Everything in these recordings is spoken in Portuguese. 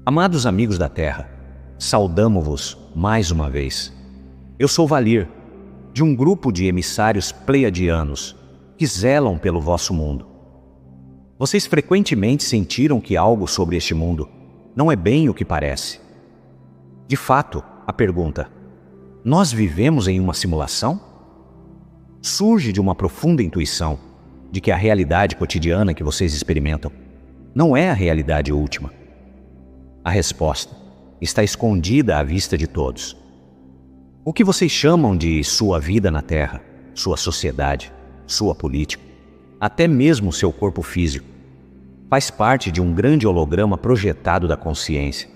Amados amigos da Terra, saudamo-vos mais uma vez. Eu sou Valir, de um grupo de emissários pleiadianos que zelam pelo vosso mundo. Vocês frequentemente sentiram que algo sobre este mundo não é bem o que parece. De fato, a pergunta: nós vivemos em uma simulação? Surge de uma profunda intuição de que a realidade cotidiana que vocês experimentam não é a realidade última. A resposta está escondida à vista de todos. O que vocês chamam de sua vida na Terra, sua sociedade, sua política, até mesmo seu corpo físico, faz parte de um grande holograma projetado da consciência.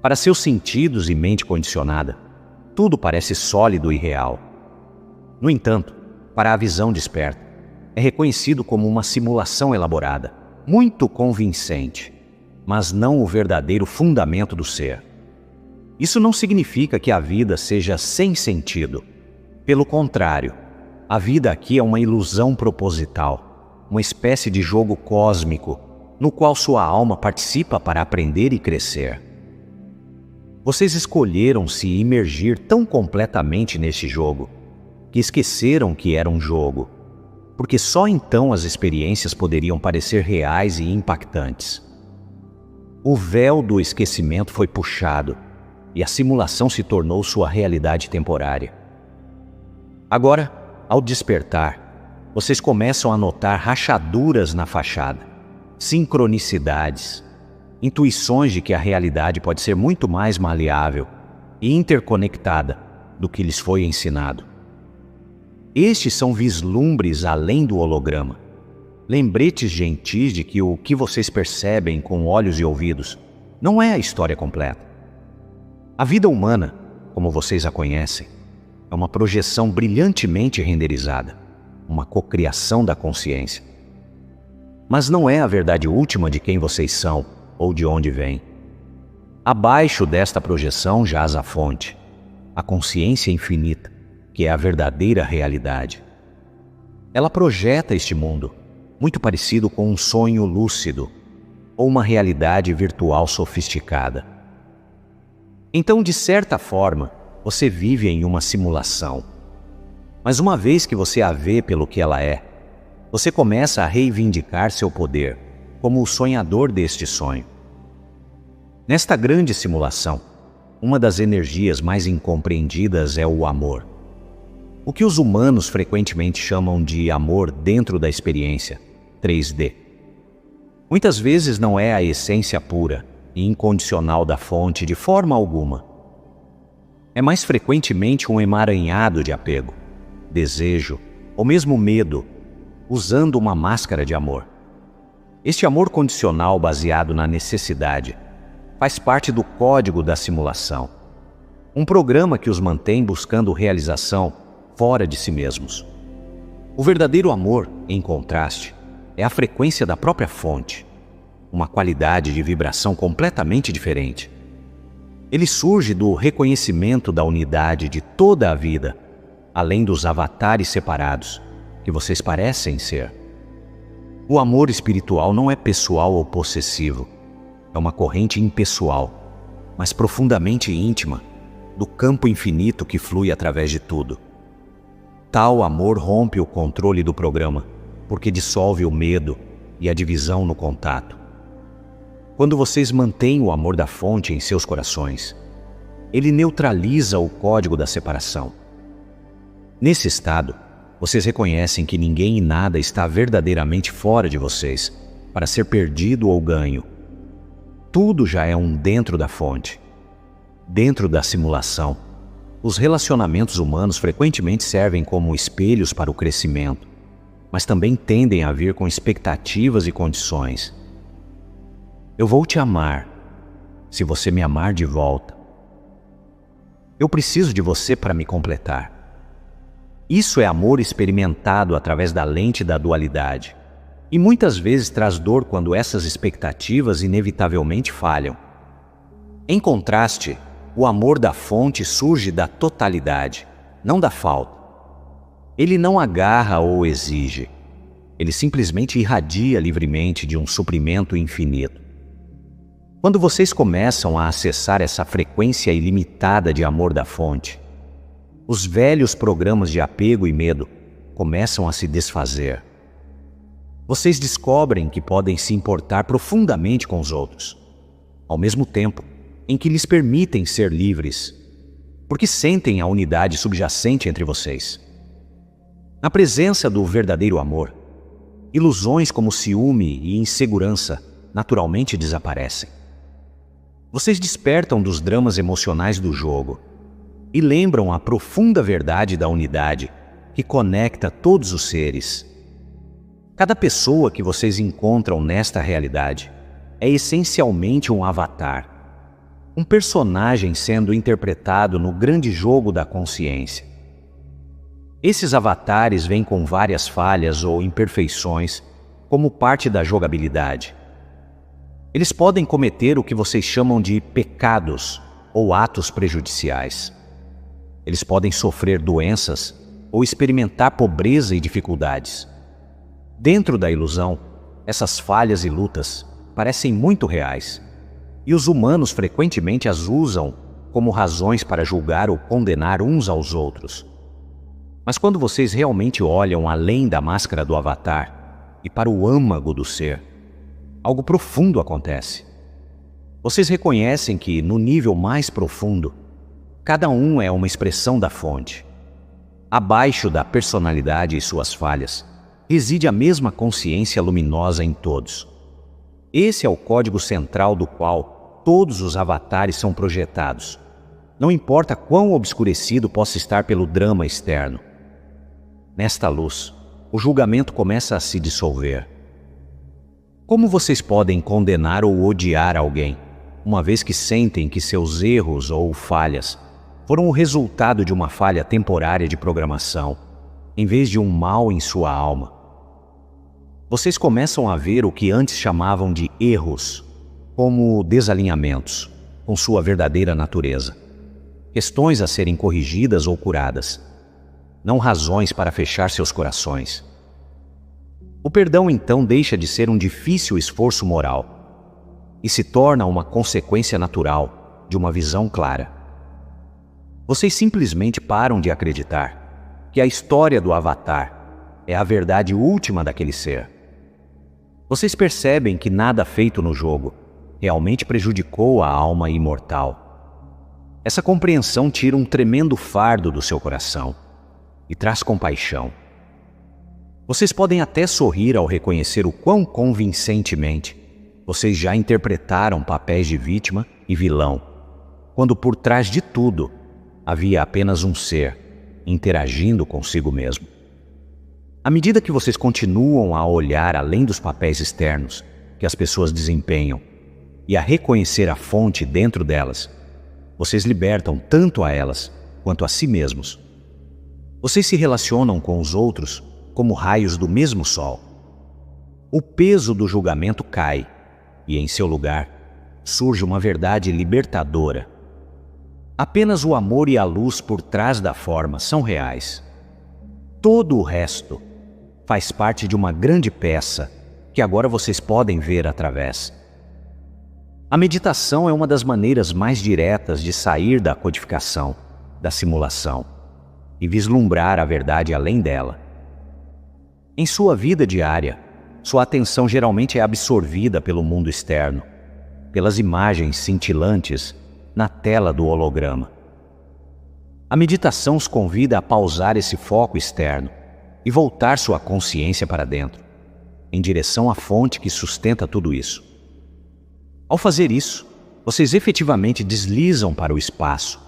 Para seus sentidos e mente condicionada, tudo parece sólido e real. No entanto, para a visão desperta, é reconhecido como uma simulação elaborada, muito convincente, mas não o verdadeiro fundamento do ser. Isso não significa que a vida seja sem sentido. Pelo contrário, a vida aqui é uma ilusão proposital, uma espécie de jogo cósmico, no qual sua alma participa para aprender e crescer. Vocês escolheram se imergir tão completamente neste jogo, que esqueceram que era um jogo, porque só então as experiências poderiam parecer reais e impactantes. O véu do esquecimento foi puxado, e a simulação se tornou sua realidade temporária. Agora, ao despertar, vocês começam a notar rachaduras na fachada, sincronicidades, intuições de que a realidade pode ser muito mais maleável e interconectada do que lhes foi ensinado. Estes são vislumbres além do holograma, lembretes gentis de que o que vocês percebem com olhos e ouvidos não é a história completa. A vida humana, como vocês a conhecem, é uma projeção brilhantemente renderizada, uma cocriação da consciência. Mas não é a verdade última de quem vocês são ou de onde vêm. Abaixo desta projeção jaz a fonte, a consciência infinita, que é a verdadeira realidade. Ela projeta este mundo, muito parecido com um sonho lúcido ou uma realidade virtual sofisticada. Então, de certa forma, você vive em uma simulação. Mas uma vez que você a vê pelo que ela é, você começa a reivindicar seu poder como o sonhador deste sonho. Nesta grande simulação, uma das energias mais incompreendidas é o amor. O que os humanos frequentemente chamam de amor dentro da experiência 3D. Muitas vezes não é a essência pura e incondicional da fonte de forma alguma. É mais frequentemente um emaranhado de apego, desejo ou mesmo medo, usando uma máscara de amor. Este amor condicional baseado na necessidade faz parte do código da simulação, um programa que os mantém buscando realização fora de si mesmos. O verdadeiro amor, em contraste, é a frequência da própria fonte, uma qualidade de vibração completamente diferente. Ele surge do reconhecimento da unidade de toda a vida, além dos avatares separados que vocês parecem ser. O amor espiritual não é pessoal ou possessivo, é uma corrente impessoal, mas profundamente íntima, do campo infinito que flui através de tudo. Tal amor rompe o controle do programa, porque dissolve o medo e a divisão no contato. Quando vocês mantêm o amor da fonte em seus corações, ele neutraliza o código da separação. Nesse estado, vocês reconhecem que ninguém e nada está verdadeiramente fora de vocês para ser perdido ou ganho. Tudo já é um dentro da fonte. Dentro da simulação, os relacionamentos humanos frequentemente servem como espelhos para o crescimento, mas também tendem a vir com expectativas e condições. Eu vou te amar, se você me amar de volta. Eu preciso de você para me completar. Isso é amor experimentado através da lente da dualidade, e muitas vezes traz dor quando essas expectativas inevitavelmente falham. Em contraste, o amor da fonte surge da totalidade, não da falta. Ele não agarra ou exige, ele simplesmente irradia livremente de um suprimento infinito. Quando vocês começam a acessar essa frequência ilimitada de amor da fonte, os velhos programas de apego e medo começam a se desfazer. Vocês descobrem que podem se importar profundamente com os outros, ao mesmo tempo em que lhes permitem ser livres, porque sentem a unidade subjacente entre vocês. Na presença do verdadeiro amor, ilusões como ciúme e insegurança naturalmente desaparecem. Vocês despertam dos dramas emocionais do jogo e lembram a profunda verdade da unidade que conecta todos os seres. Cada pessoa que vocês encontram nesta realidade é essencialmente um avatar, um personagem sendo interpretado no grande jogo da consciência. Esses avatares vêm com várias falhas ou imperfeições como parte da jogabilidade. Eles podem cometer o que vocês chamam de pecados ou atos prejudiciais. Eles podem sofrer doenças ou experimentar pobreza e dificuldades. Dentro da ilusão, essas falhas e lutas parecem muito reais, e os humanos frequentemente as usam como razões para julgar ou condenar uns aos outros. Mas quando vocês realmente olham além da máscara do avatar e para o âmago do ser, algo profundo acontece. Vocês reconhecem que, no nível mais profundo, cada um é uma expressão da fonte. Abaixo da personalidade e suas falhas, reside a mesma consciência luminosa em todos. Esse é o código central do qual todos os avatares são projetados. Não importa quão obscurecido possa estar pelo drama externo. Nesta luz, o julgamento começa a se dissolver. Como vocês podem condenar ou odiar alguém, uma vez que sentem que seus erros ou falhas foram o resultado de uma falha temporária de programação, em vez de um mal em sua alma? Vocês começam a ver o que antes chamavam de erros, como desalinhamentos com sua verdadeira natureza, questões a serem corrigidas ou curadas, não razões para fechar seus corações. O perdão então deixa de ser um difícil esforço moral e se torna uma consequência natural de uma visão clara. Vocês simplesmente param de acreditar que a história do avatar é a verdade última daquele ser. Vocês percebem que nada feito no jogo realmente prejudicou a alma imortal. Essa compreensão tira um tremendo fardo do seu coração e traz compaixão. Vocês podem até sorrir ao reconhecer o quão convincentemente vocês já interpretaram papéis de vítima e vilão, quando por trás de tudo havia apenas um ser interagindo consigo mesmo. À medida que vocês continuam a olhar além dos papéis externos que as pessoas desempenham e a reconhecer a fonte dentro delas, vocês libertam tanto a elas quanto a si mesmos. Vocês se relacionam com os outros como raios do mesmo sol. O peso do julgamento cai e, em seu lugar, surge uma verdade libertadora. Apenas o amor e a luz por trás da forma são reais. Todo o resto faz parte de uma grande peça que agora vocês podem ver através. A meditação é uma das maneiras mais diretas de sair da codificação, da simulação, e vislumbrar a verdade além dela. Em sua vida diária, sua atenção geralmente é absorvida pelo mundo externo, pelas imagens cintilantes na tela do holograma. A meditação os convida a pausar esse foco externo e voltar sua consciência para dentro, em direção à fonte que sustenta tudo isso. Ao fazer isso, vocês efetivamente deslizam para o espaço,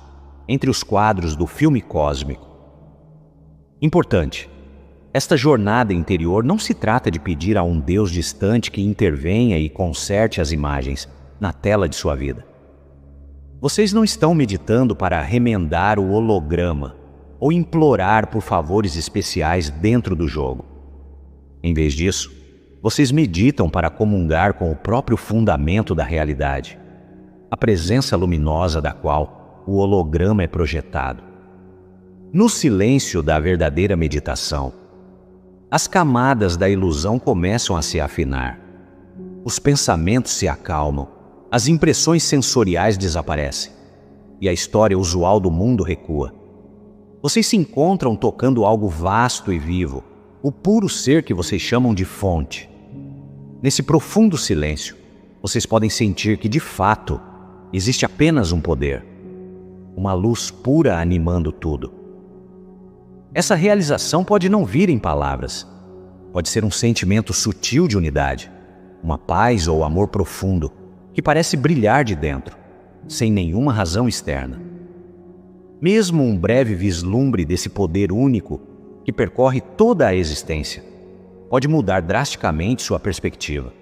entre os quadros do filme cósmico. Importante: esta jornada interior não se trata de pedir a um Deus distante que intervenha e conserte as imagens na tela de sua vida. Vocês não estão meditando para remendar o holograma ou implorar por favores especiais dentro do jogo. Em vez disso, vocês meditam para comungar com o próprio fundamento da realidade, a presença luminosa da qual o holograma é projetado. No silêncio da verdadeira meditação, as camadas da ilusão começam a se afinar. Os pensamentos se acalmam as impressões sensoriais desaparecem e a história usual do mundo recua. Vocês se encontram tocando algo vasto e vivo, o puro ser que vocês chamam de fonte. Nesse profundo silêncio, vocês podem sentir que, de fato, existe apenas um poder, uma luz pura animando tudo. Essa realização pode não vir em palavras, pode ser um sentimento sutil de unidade, uma paz ou amor profundo que parece brilhar de dentro, sem nenhuma razão externa. Mesmo um breve vislumbre desse poder único que percorre toda a existência pode mudar drasticamente sua perspectiva.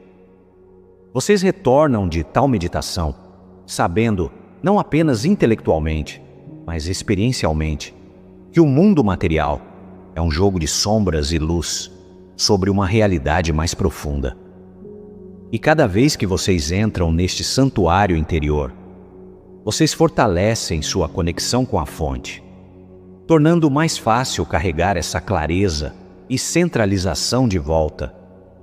Vocês retornam de tal meditação, sabendo, não apenas intelectualmente, mas experiencialmente, que o mundo material é um jogo de sombras e luz sobre uma realidade mais profunda. E cada vez que vocês entram neste santuário interior, vocês fortalecem sua conexão com a fonte, tornando mais fácil carregar essa clareza e centralização de volta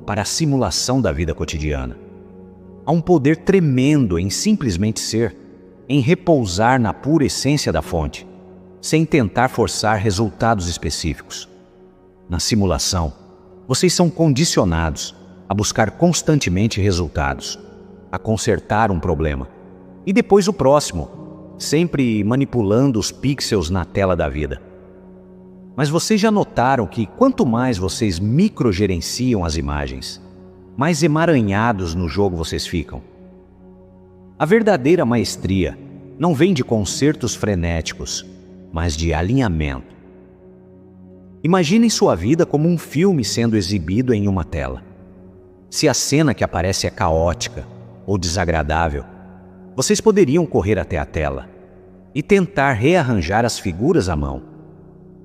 para a simulação da vida cotidiana. Há um poder tremendo em simplesmente ser, em repousar na pura essência da fonte, sem tentar forçar resultados específicos. Na simulação, vocês são condicionados a buscar constantemente resultados, a consertar um problema, e depois o próximo, sempre manipulando os pixels na tela da vida. Mas vocês já notaram que quanto mais vocês microgerenciam as imagens, mais emaranhados no jogo vocês ficam. A verdadeira maestria não vem de concertos frenéticos, mas de alinhamento. Imaginem sua vida como um filme sendo exibido em uma tela. Se a cena que aparece é caótica ou desagradável, vocês poderiam correr até a tela e tentar rearranjar as figuras à mão.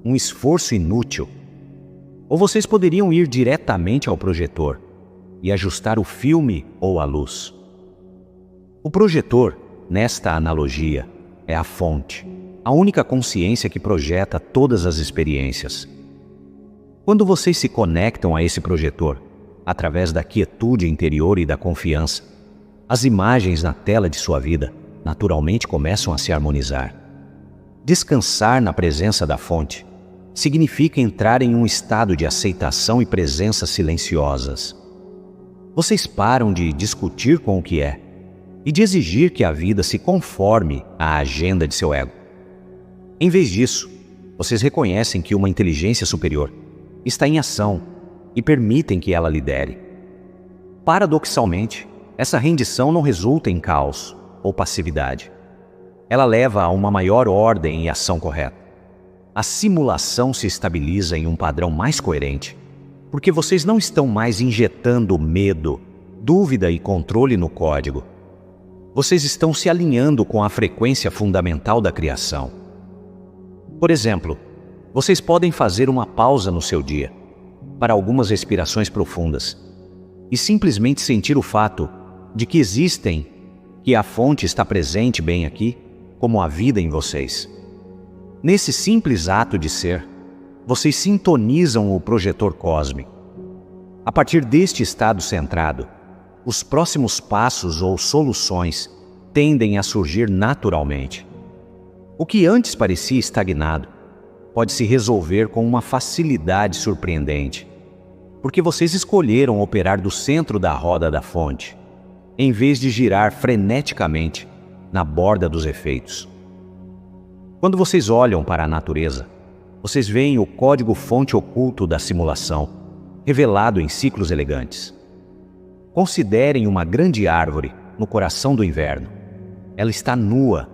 Um esforço inútil. Ou vocês poderiam ir diretamente ao projetor e ajustar o filme ou a luz. O projetor, nesta analogia, é a fonte, a única consciência que projeta todas as experiências. Quando vocês se conectam a esse projetor, através da quietude interior e da confiança, as imagens na tela de sua vida naturalmente começam a se harmonizar. Descansar na presença da fonte significa entrar em um estado de aceitação e presença silenciosas. Vocês param de discutir com o que é e de exigir que a vida se conforme à agenda de seu ego. Em vez disso, vocês reconhecem que uma inteligência superior está em ação e permitem que ela lidere. Paradoxalmente, essa rendição não resulta em caos ou passividade. Ela leva a uma maior ordem e ação correta. A simulação se estabiliza em um padrão mais coerente, porque vocês não estão mais injetando medo, dúvida e controle no código. Vocês estão se alinhando com a frequência fundamental da criação. Por exemplo, vocês podem fazer uma pausa no seu dia, para algumas respirações profundas, e simplesmente sentir o fato de que existem, que a fonte está presente bem aqui, como a vida em vocês. Nesse simples ato de ser, vocês sintonizam o projetor cósmico. A partir deste estado centrado, os próximos passos ou soluções tendem a surgir naturalmente. O que antes parecia estagnado pode se resolver com uma facilidade surpreendente, porque vocês escolheram operar do centro da roda da fonte, em vez de girar freneticamente na borda dos efeitos. Quando vocês olham para a natureza, vocês veem o código-fonte oculto da simulação, revelado em ciclos elegantes. Considerem uma grande árvore no coração do inverno. Ela está nua,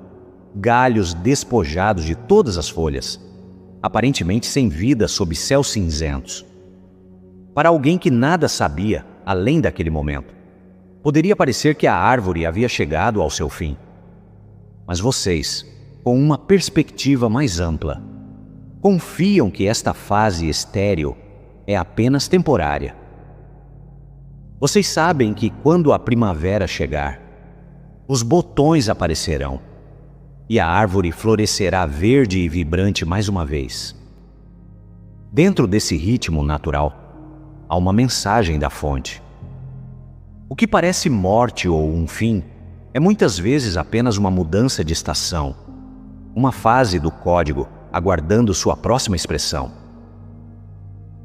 galhos despojados de todas as folhas, aparentemente sem vida sob céus cinzentos. Para alguém que nada sabia, além daquele momento, poderia parecer que a árvore havia chegado ao seu fim. Mas vocês, com uma perspectiva mais ampla, confiam que esta fase estéril é apenas temporária. Vocês sabem que quando a primavera chegar, os botões aparecerão e a árvore florescerá verde e vibrante mais uma vez. Dentro desse ritmo natural, há uma mensagem da fonte. O que parece morte ou um fim é muitas vezes apenas uma mudança de estação, uma fase do código aguardando sua próxima expressão.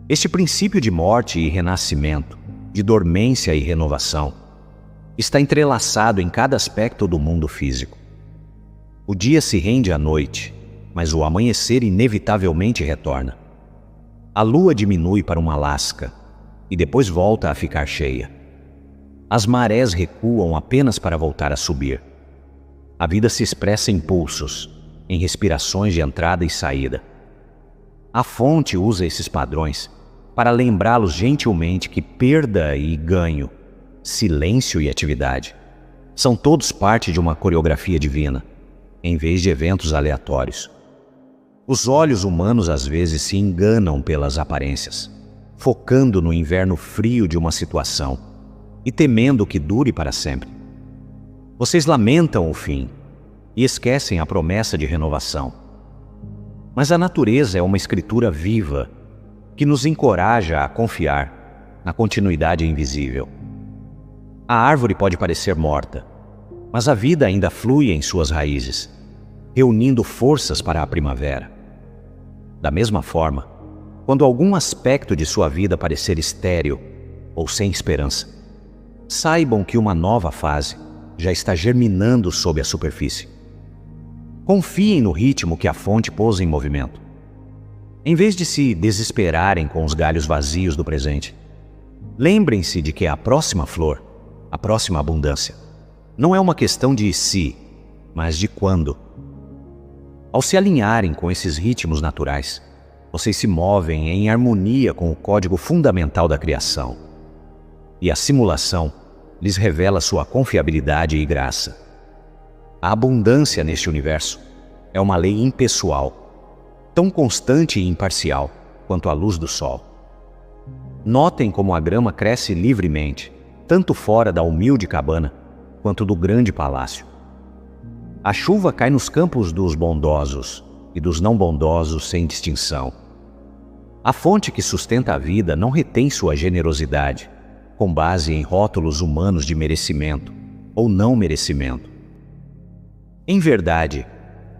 Este princípio de morte e renascimento, de dormência e renovação, está entrelaçado em cada aspecto do mundo físico. O dia se rende à noite, mas o amanhecer inevitavelmente retorna. A lua diminui para uma lasca e depois volta a ficar cheia. As marés recuam apenas para voltar a subir. A vida se expressa em pulsos, em respirações de entrada e saída. A fonte usa esses padrões para lembrá-los gentilmente que perda e ganho, silêncio e atividade, são todos parte de uma coreografia divina, em vez de eventos aleatórios. Os olhos humanos às vezes se enganam pelas aparências, focando no inverno frio de uma situação e temendo que dure para sempre. Vocês lamentam o fim e esquecem a promessa de renovação. Mas a natureza é uma escritura viva que nos encoraja a confiar na continuidade invisível. A árvore pode parecer morta, mas a vida ainda flui em suas raízes, reunindo forças para a primavera. Da mesma forma, quando algum aspecto de sua vida parecer estéril ou sem esperança, saibam que uma nova fase já está germinando sob a superfície. Confiem no ritmo que a fonte pôs em movimento. Em vez de se desesperarem com os galhos vazios do presente, lembrem-se de que a próxima flor, a próxima abundância, não é uma questão de se, mas de quando. Ao se alinharem com esses ritmos naturais, vocês se movem em harmonia com o código fundamental da criação. E a simulação lhes revela sua confiabilidade e graça. A abundância neste universo é uma lei impessoal, tão constante e imparcial quanto a luz do sol. Notem como a grama cresce livremente, tanto fora da humilde cabana quanto do grande palácio. A chuva cai nos campos dos bondosos e dos não bondosos sem distinção. A fonte que sustenta a vida não retém sua generosidade, com base em rótulos humanos de merecimento ou não merecimento. Em verdade,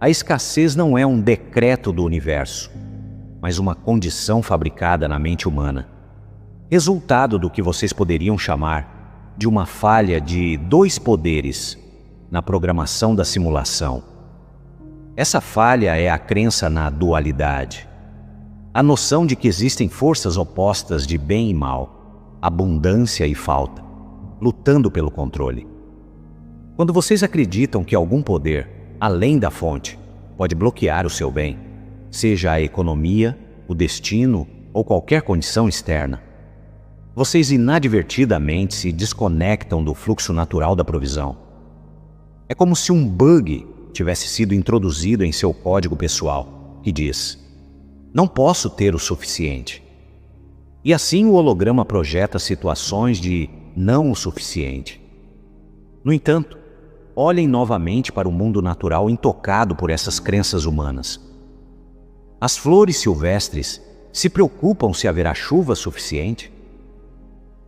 a escassez não é um decreto do universo, mas uma condição fabricada na mente humana, resultado do que vocês poderiam chamar de uma falha de 2 poderes na programação da simulação. Essa falha é a crença na dualidade, a noção de que existem forças opostas de bem e mal, abundância e falta, lutando pelo controle. Quando vocês acreditam que algum poder, além da fonte, pode bloquear o seu bem, seja a economia, o destino ou qualquer condição externa, vocês inadvertidamente se desconectam do fluxo natural da provisão. É como se um bug tivesse sido introduzido em seu código pessoal, que diz: não posso ter o suficiente. E assim o holograma projeta situações de não o suficiente. No entanto, olhem novamente para o mundo natural intocado por essas crenças humanas. As flores silvestres se preocupam se haverá chuva suficiente?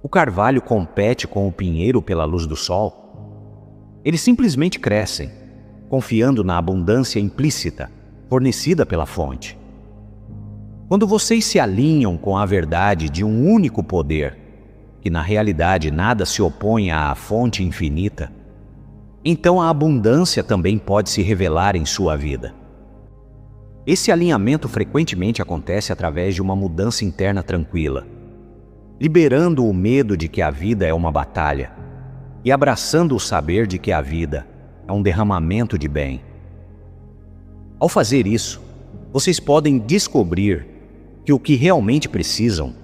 O carvalho compete com o pinheiro pela luz do sol? Eles simplesmente crescem, confiando na abundância implícita fornecida pela fonte. Quando vocês se alinham com a verdade de um único poder, que na realidade nada se opõe à fonte infinita, então a abundância também pode se revelar em sua vida. Esse alinhamento frequentemente acontece através de uma mudança interna tranquila, liberando o medo de que a vida é uma batalha e abraçando o saber de que a vida é um derramamento de bem. Ao fazer isso, vocês podem descobrir que o que realmente precisam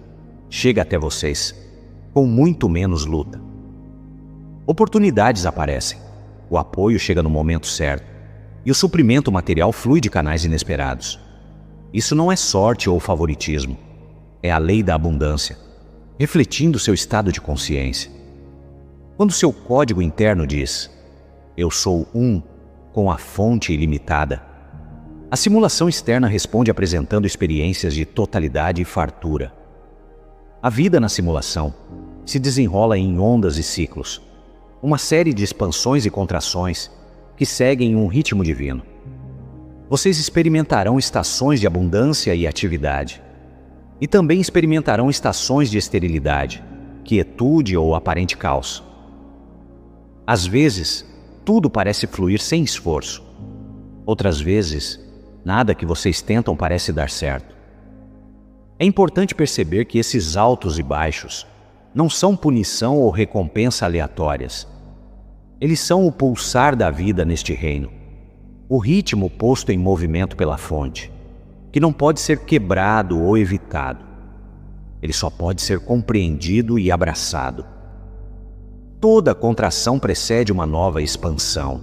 chega até vocês com muito menos luta. Oportunidades aparecem, o apoio chega no momento certo e o suprimento material flui de canais inesperados. Isso não é sorte ou favoritismo, é a lei da abundância, refletindo seu estado de consciência. Quando seu código interno diz: eu sou um com a fonte ilimitada, a simulação externa responde apresentando experiências de totalidade e fartura. A vida na simulação se desenrola em ondas e ciclos, uma série de expansões e contrações que seguem um ritmo divino. Vocês experimentarão estações de abundância e atividade, e também experimentarão estações de esterilidade, quietude ou aparente caos. Às vezes, tudo parece fluir sem esforço. Outras vezes, nada que vocês tentam parece dar certo. É importante perceber que esses altos e baixos não são punição ou recompensa aleatórias. Eles são o pulsar da vida neste reino, o ritmo posto em movimento pela fonte, que não pode ser quebrado ou evitado. Ele só pode ser compreendido e abraçado. Toda contração precede uma nova expansão.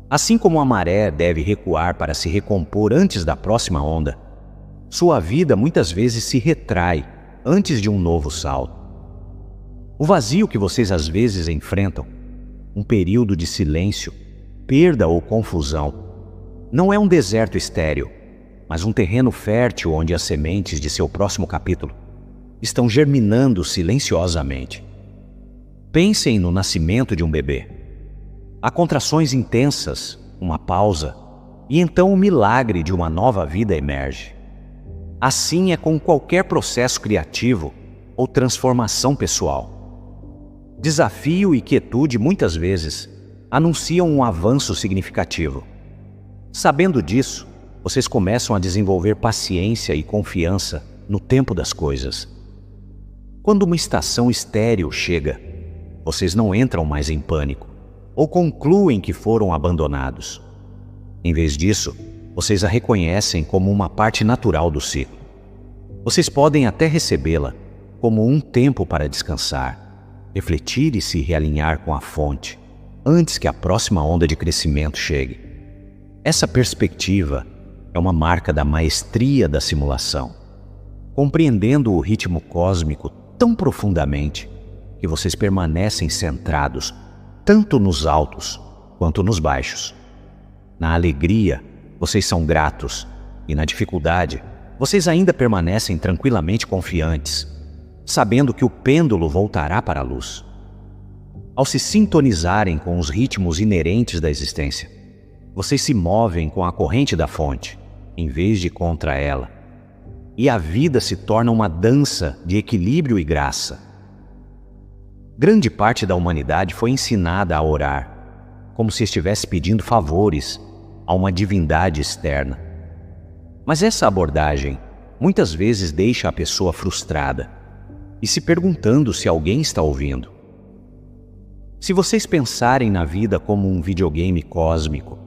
Assim como a maré deve recuar para se recompor antes da próxima onda, sua vida muitas vezes se retrai antes de um novo salto. O vazio que vocês às vezes enfrentam, um período de silêncio, perda ou confusão, não é um deserto estéril, mas um terreno fértil onde as sementes de seu próximo capítulo estão germinando silenciosamente. Pensem no nascimento de um bebê. Há contrações intensas, uma pausa, e então o milagre de uma nova vida emerge. Assim é com qualquer processo criativo ou transformação pessoal. Desafio e quietude muitas vezes anunciam um avanço significativo. Sabendo disso, vocês começam a desenvolver paciência e confiança no tempo das coisas. Quando uma estação estéril chega, vocês não entram mais em pânico ou concluem que foram abandonados. Em vez disso, vocês a reconhecem como uma parte natural do ciclo. Vocês podem até recebê-la como um tempo para descansar, refletir e se realinhar com a fonte antes que a próxima onda de crescimento chegue. Essa perspectiva é uma marca da maestria da simulação, compreendendo o ritmo cósmico tão profundamente que vocês permanecem centrados tanto nos altos quanto nos baixos. Na alegria, vocês são gratos, e na dificuldade, vocês ainda permanecem tranquilamente confiantes, sabendo que o pêndulo voltará para a luz. Ao se sintonizarem com os ritmos inerentes da existência, vocês se movem com a corrente da fonte, em vez de contra ela, e a vida se torna uma dança de equilíbrio e graça. Grande parte da humanidade foi ensinada a orar, como se estivesse pedindo favores a uma divindade externa. Mas essa abordagem muitas vezes deixa a pessoa frustrada e se perguntando se alguém está ouvindo. Se vocês pensarem na vida como um videogame cósmico,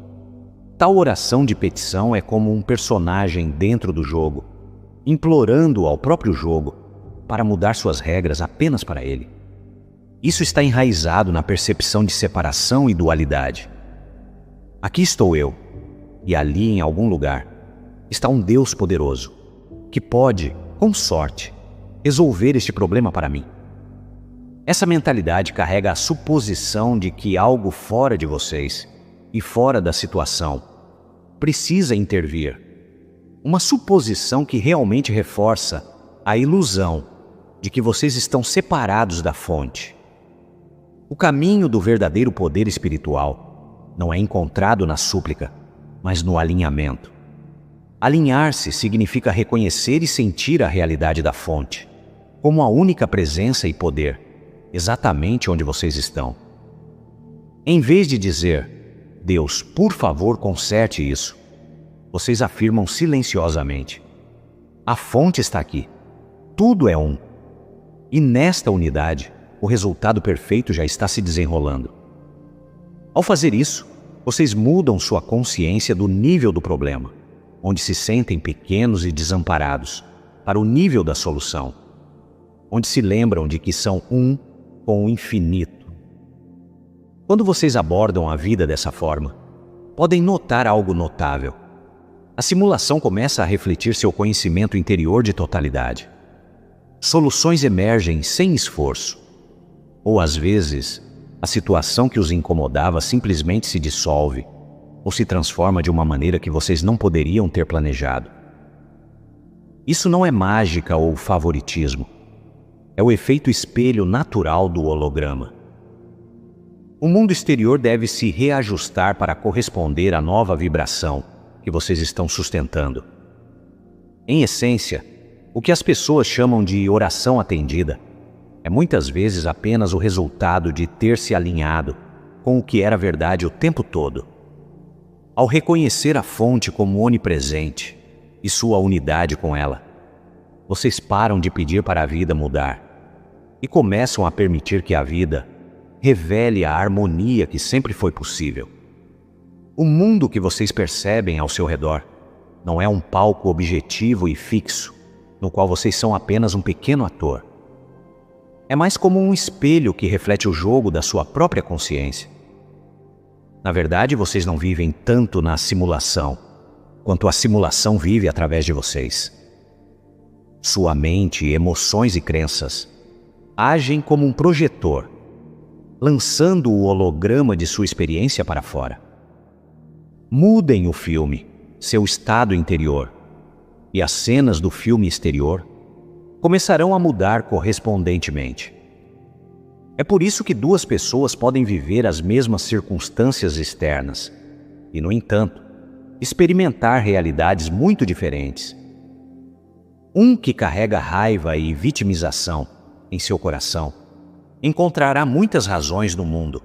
tal oração de petição é como um personagem dentro do jogo, implorando ao próprio jogo para mudar suas regras apenas para ele. Isso está enraizado na percepção de separação e dualidade. Aqui estou eu, e ali em algum lugar está um Deus poderoso, que pode, com sorte, resolver este problema para mim. Essa mentalidade carrega a suposição de que algo fora de vocês e fora da situação precisa intervir. Uma suposição que realmente reforça a ilusão de que vocês estão separados da fonte. O caminho do verdadeiro poder espiritual não é encontrado na súplica, mas no alinhamento. Alinhar-se significa reconhecer e sentir a realidade da fonte, como a única presença e poder, exatamente onde vocês estão. Em vez de dizer, Deus, por favor, conserte isso, vocês afirmam silenciosamente, a fonte está aqui, tudo é um. E nesta unidade, o resultado perfeito já está se desenrolando. Ao fazer isso, vocês mudam sua consciência do nível do problema, onde se sentem pequenos e desamparados, para o nível da solução, onde se lembram de que são um com o infinito. Quando vocês abordam a vida dessa forma, podem notar algo notável. A simulação começa a refletir seu conhecimento interior de totalidade. Soluções emergem sem esforço. Ou às vezes, a situação que os incomodava simplesmente se dissolve ou se transforma de uma maneira que vocês não poderiam ter planejado. Isso não é mágica ou favoritismo. É o efeito espelho natural do holograma. O mundo exterior deve se reajustar para corresponder à nova vibração que vocês estão sustentando. Em essência, o que as pessoas chamam de oração atendida é muitas vezes apenas o resultado de ter se alinhado com o que era verdade o tempo todo. Ao reconhecer a fonte como onipresente e sua unidade com ela, vocês param de pedir para a vida mudar e começam a permitir que a vida revele a harmonia que sempre foi possível. O mundo que vocês percebem ao seu redor não é um palco objetivo e fixo, no qual vocês são apenas um pequeno ator. É mais como um espelho que reflete o jogo da sua própria consciência. Na verdade, vocês não vivem tanto na simulação, quanto a simulação vive através de vocês. Sua mente, emoções e crenças agem como um projetor, lançando o holograma de sua experiência para fora. Mudem o filme, seu estado interior, e as cenas do filme exterior começarão a mudar correspondentemente. É por isso que duas pessoas podem viver as mesmas circunstâncias externas e, no entanto, experimentar realidades muito diferentes. Um que carrega raiva e vitimização em seu coração encontrará muitas razões no mundo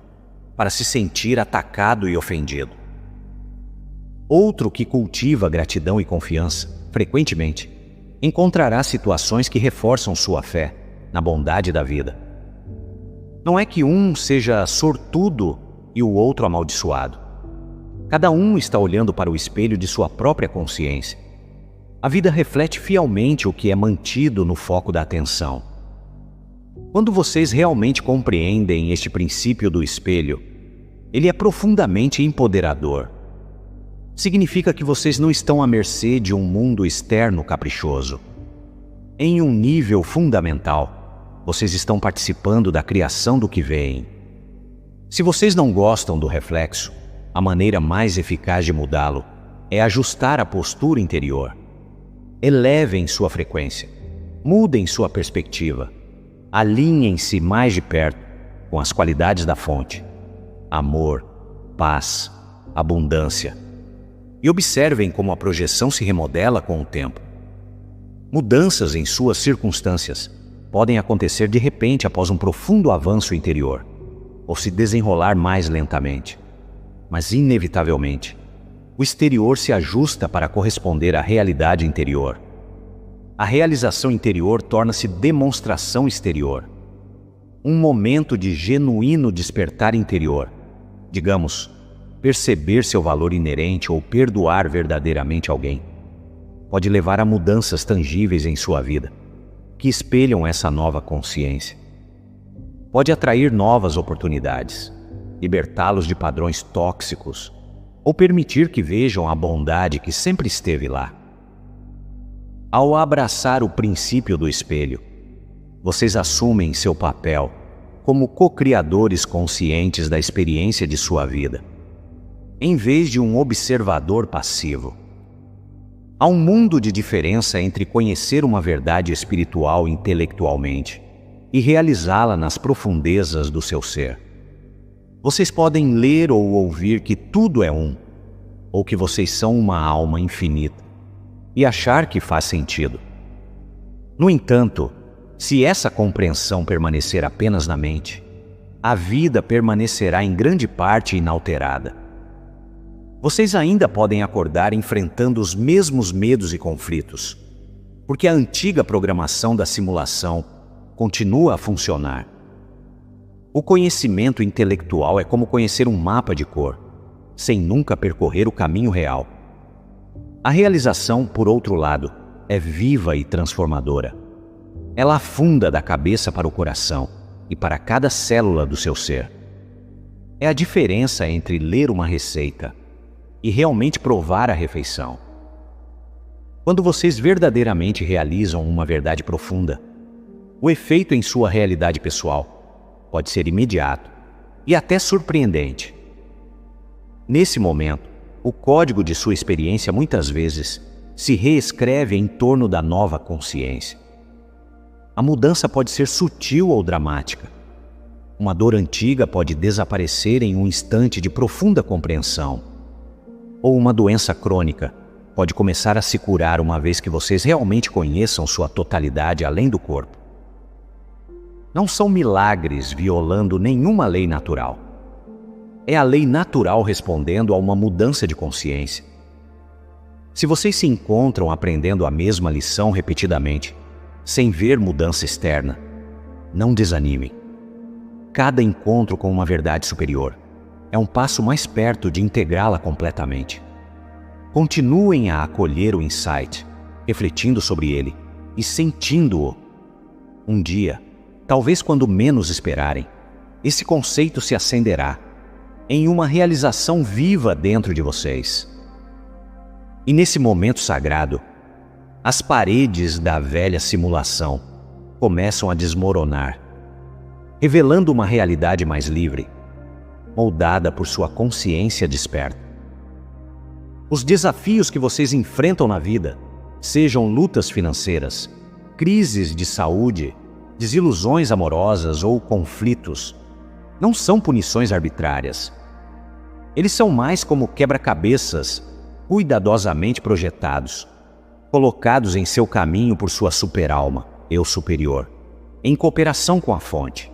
para se sentir atacado e ofendido. Outro que cultiva gratidão e confiança, frequentemente, encontrará situações que reforçam sua fé na bondade da vida. Não é que um seja sortudo e o outro amaldiçoado. Cada um está olhando para o espelho de sua própria consciência. A vida reflete fielmente o que é mantido no foco da atenção. Quando vocês realmente compreendem este princípio do espelho, ele é profundamente empoderador. Significa que vocês não estão à mercê de um mundo externo caprichoso. Em um nível fundamental, vocês estão participando da criação do que veem. Se vocês não gostam do reflexo, a maneira mais eficaz de mudá-lo é ajustar a postura interior. Elevem sua frequência, mudem sua perspectiva, alinhem-se mais de perto com as qualidades da fonte: amor, paz, abundância. E observem como a projeção se remodela com o tempo. Mudanças em suas circunstâncias podem acontecer de repente após um profundo avanço interior, ou se desenrolar mais lentamente. Mas, inevitavelmente, o exterior se ajusta para corresponder à realidade interior. A realização interior torna-se demonstração exterior. Um momento de genuíno despertar interior, digamos, perceber seu valor inerente ou perdoar verdadeiramente alguém, pode levar a mudanças tangíveis em sua vida, que espelham essa nova consciência. Pode atrair novas oportunidades, libertá-los de padrões tóxicos, ou permitir que vejam a bondade que sempre esteve lá. Ao abraçar o princípio do espelho, vocês assumem seu papel como co-criadores conscientes da experiência de sua vida, em vez de um observador passivo. Há um mundo de diferença entre conhecer uma verdade espiritual intelectualmente e realizá-la nas profundezas do seu ser. Vocês podem ler ou ouvir que tudo é um, ou que vocês são uma alma infinita, e achar que faz sentido. No entanto, se essa compreensão permanecer apenas na mente, a vida permanecerá em grande parte inalterada. Vocês ainda podem acordar enfrentando os mesmos medos e conflitos, porque a antiga programação da simulação continua a funcionar. O conhecimento intelectual é como conhecer um mapa de cor, sem nunca percorrer o caminho real. A realização, por outro lado, é viva e transformadora. Ela afunda da cabeça para o coração e para cada célula do seu ser. É a diferença entre ler uma receita e realmente provar a refeição. Quando vocês verdadeiramente realizam uma verdade profunda, o efeito em sua realidade pessoal pode ser imediato e até surpreendente. Nesse momento, o código de sua experiência muitas vezes se reescreve em torno da nova consciência. A mudança pode ser sutil ou dramática. Uma dor antiga pode desaparecer em um instante de profunda compreensão. Ou uma doença crônica pode começar a se curar uma vez que vocês realmente conheçam sua totalidade além do corpo. Não são milagres violando nenhuma lei natural. É a lei natural respondendo a uma mudança de consciência. Se vocês se encontram aprendendo a mesma lição repetidamente, sem ver mudança externa, não desanimem. Cada encontro com uma verdade superior é um passo mais perto de integrá-la completamente. Continuem a acolher o insight, refletindo sobre ele e sentindo-o. Um dia, talvez quando menos esperarem, esse conceito se acenderá em uma realização viva dentro de vocês. E nesse momento sagrado, as paredes da velha simulação começam a desmoronar, revelando uma realidade mais livre, moldada por sua consciência desperta. Os desafios que vocês enfrentam na vida, sejam lutas financeiras, crises de saúde, desilusões amorosas ou conflitos, não são punições arbitrárias. Eles são mais como quebra-cabeças cuidadosamente projetados, colocados em seu caminho por sua super-alma, eu superior, em cooperação com a fonte.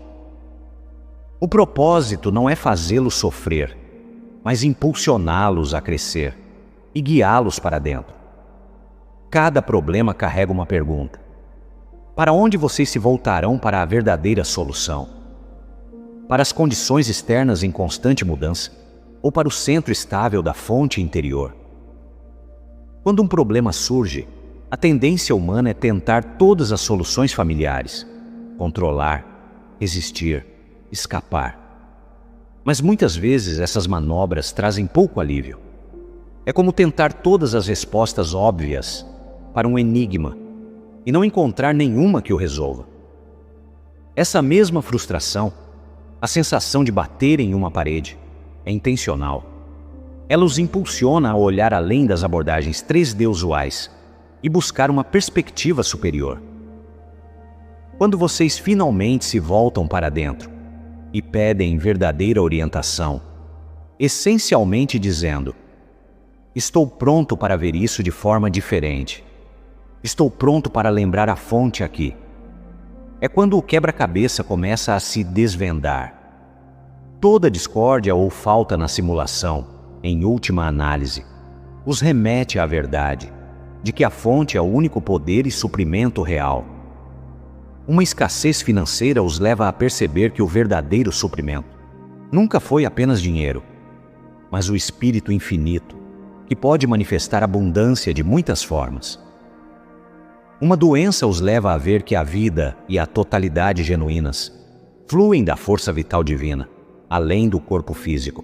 O propósito não é fazê-los sofrer, mas impulsioná-los a crescer e guiá-los para dentro. Cada problema carrega uma pergunta. Para onde vocês se voltarão para a verdadeira solução? Para as condições externas em constante mudança ou para o centro estável da fonte interior? Quando um problema surge, a tendência humana é tentar todas as soluções familiares, controlar, resistir, escapar. Mas muitas vezes essas manobras trazem pouco alívio. É como tentar todas as respostas óbvias para um enigma e não encontrar nenhuma que o resolva. Essa mesma frustração, a sensação de bater em uma parede, é intencional. Ela os impulsiona a olhar além das abordagens 3D usuais e buscar uma perspectiva superior. Quando vocês finalmente se voltam para dentro e pedem verdadeira orientação, essencialmente dizendo: estou pronto para ver isso de forma diferente. Estou pronto para lembrar a fonte aqui. É quando o quebra-cabeça começa a se desvendar. Toda discórdia ou falta na simulação, em última análise, os remete à verdade de que a fonte é o único poder e suprimento real. Uma escassez financeira os leva a perceber que o verdadeiro suprimento nunca foi apenas dinheiro, mas o Espírito infinito, que pode manifestar abundância de muitas formas. Uma doença os leva a ver que a vida e a totalidade genuínas fluem da força vital divina, além do corpo físico.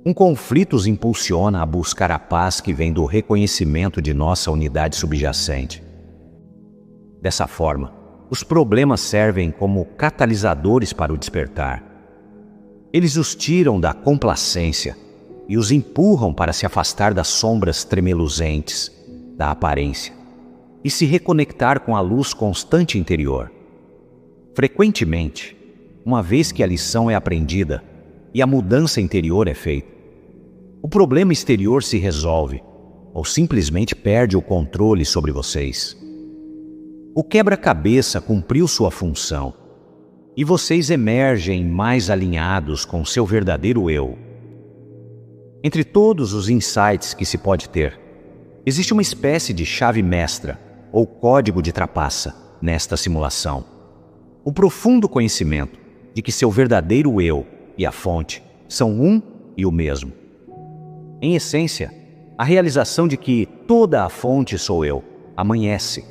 Um conflito os impulsiona a buscar a paz que vem do reconhecimento de nossa unidade subjacente. Dessa forma, os problemas servem como catalisadores para o despertar. Eles os tiram da complacência e os empurram para se afastar das sombras tremeluzentes da aparência e se reconectar com a luz constante interior. Frequentemente, uma vez que a lição é aprendida e a mudança interior é feita, o problema exterior se resolve ou simplesmente perde o controle sobre vocês. O quebra-cabeça cumpriu sua função e vocês emergem mais alinhados com seu verdadeiro eu. Entre todos os insights que se pode ter, existe uma espécie de chave mestra ou código de trapaça nesta simulação. O profundo conhecimento de que seu verdadeiro eu e a fonte são um e o mesmo. Em essência, a realização de que toda a fonte sou eu amanhece.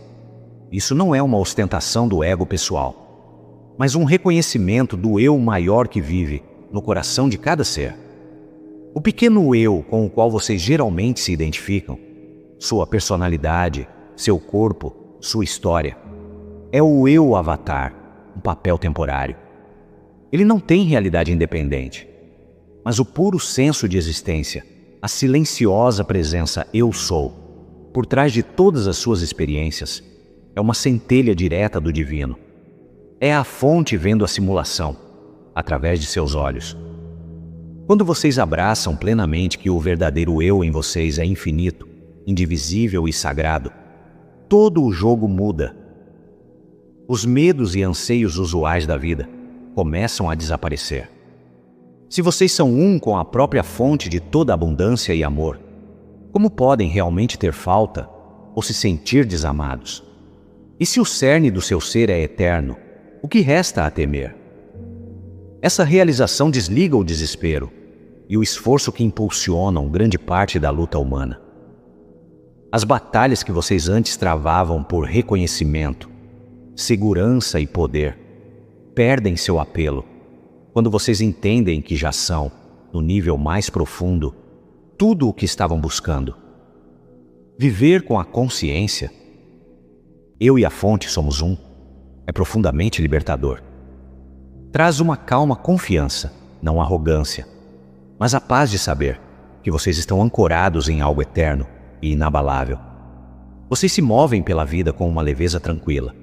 Isso não é uma ostentação do ego pessoal, mas um reconhecimento do eu maior que vive no coração de cada ser. O pequeno eu com o qual vocês geralmente se identificam, sua personalidade, seu corpo, sua história, é o eu avatar, um papel temporário. Ele não tem realidade independente, mas o puro senso de existência, a silenciosa presença eu sou, por trás de todas as suas experiências, é uma centelha direta do divino. É a fonte vendo a simulação através de seus olhos. Quando vocês abraçam plenamente que o verdadeiro eu em vocês é infinito, indivisível e sagrado, todo o jogo muda. Os medos e anseios usuais da vida começam a desaparecer. Se vocês são um com a própria fonte de toda abundância e amor, como podem realmente ter falta ou se sentir desamados? E se o cerne do seu ser é eterno, o que resta a temer? Essa realização desliga o desespero e o esforço que impulsionam grande parte da luta humana. As batalhas que vocês antes travavam por reconhecimento, segurança e poder perdem seu apelo quando vocês entendem que já são, no nível mais profundo, tudo o que estavam buscando. Viver com a consciência, eu e a fonte somos um, é profundamente libertador. Traz uma calma confiança, não arrogância, mas a paz de saber que vocês estão ancorados em algo eterno e inabalável. Vocês se movem pela vida com uma leveza tranquila,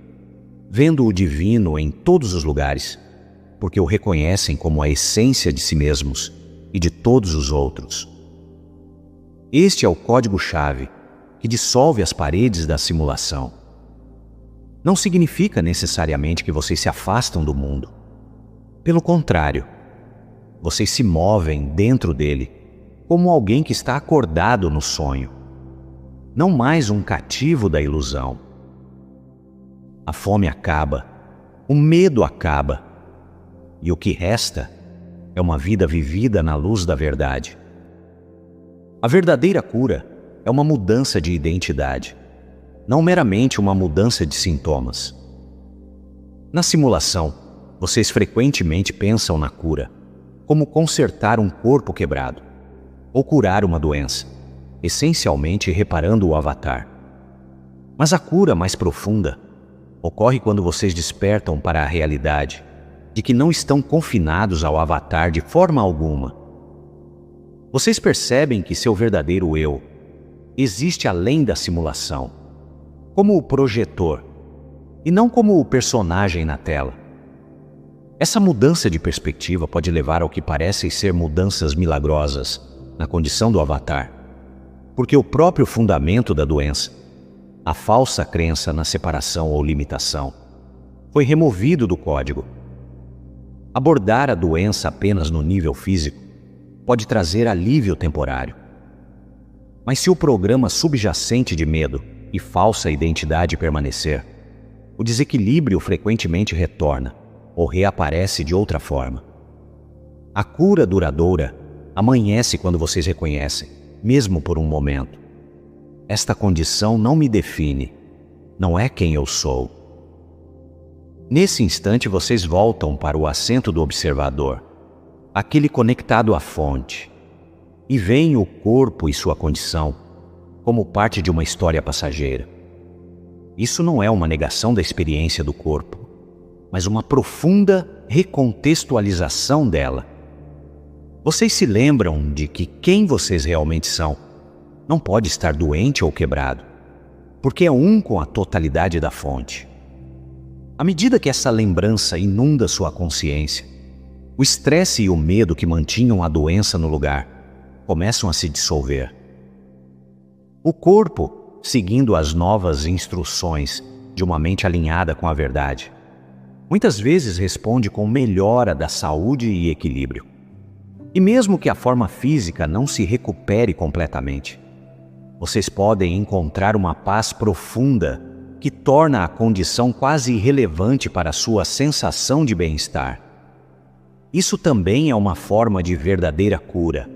vendo o divino em todos os lugares, porque o reconhecem como a essência de si mesmos e de todos os outros. Este é o código-chave que dissolve as paredes da simulação. Não significa necessariamente que vocês se afastam do mundo. Pelo contrário, vocês se movem dentro dele como alguém que está acordado no sonho, não mais um cativo da ilusão. A fome acaba, o medo acaba, e o que resta é uma vida vivida na luz da verdade. A verdadeira cura é uma mudança de identidade, não meramente uma mudança de sintomas. Na simulação, vocês frequentemente pensam na cura como consertar um corpo quebrado ou curar uma doença, essencialmente reparando o avatar. Mas a cura mais profunda ocorre quando vocês despertam para a realidade de que não estão confinados ao avatar de forma alguma. Vocês percebem que seu verdadeiro eu existe além da simulação, como o projetor, e não como o personagem na tela. Essa mudança de perspectiva pode levar ao que parecem ser mudanças milagrosas na condição do avatar, porque o próprio fundamento da doença, a falsa crença na separação ou limitação, foi removido do código. Abordar a doença apenas no nível físico pode trazer alívio temporário. Mas se o programa subjacente de medo e falsa identidade permanecer, o desequilíbrio frequentemente retorna ou reaparece de outra forma. A cura duradoura amanhece quando vocês reconhecem, mesmo por um momento: esta condição não me define, não é quem eu sou. Nesse instante vocês voltam para o assento do observador, aquele conectado à fonte, e veem o corpo e sua condição como parte de uma história passageira. Isso não é uma negação da experiência do corpo, mas uma profunda recontextualização dela. Vocês se lembram de que quem vocês realmente são não pode estar doente ou quebrado, porque é um com a totalidade da fonte. À medida que essa lembrança inunda sua consciência, o estresse e o medo que mantinham a doença no lugar começam a se dissolver. O corpo, seguindo as novas instruções de uma mente alinhada com a verdade, muitas vezes responde com melhora da saúde e equilíbrio. E mesmo que a forma física não se recupere completamente, vocês podem encontrar uma paz profunda que torna a condição quase irrelevante para a sua sensação de bem-estar. Isso também é uma forma de verdadeira cura.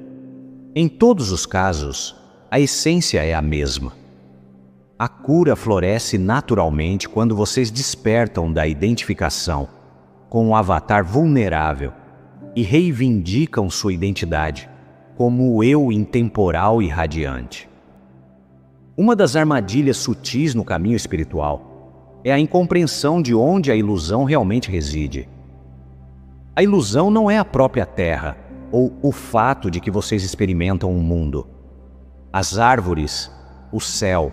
Em todos os casos, a essência é a mesma. A cura floresce naturalmente quando vocês despertam da identificação com o avatar vulnerável e reivindicam sua identidade como o eu intemporal e radiante. Uma das armadilhas sutis no caminho espiritual é a incompreensão de onde a ilusão realmente reside. A ilusão não é a própria Terra ou o fato de que vocês experimentam um mundo. As árvores, o céu,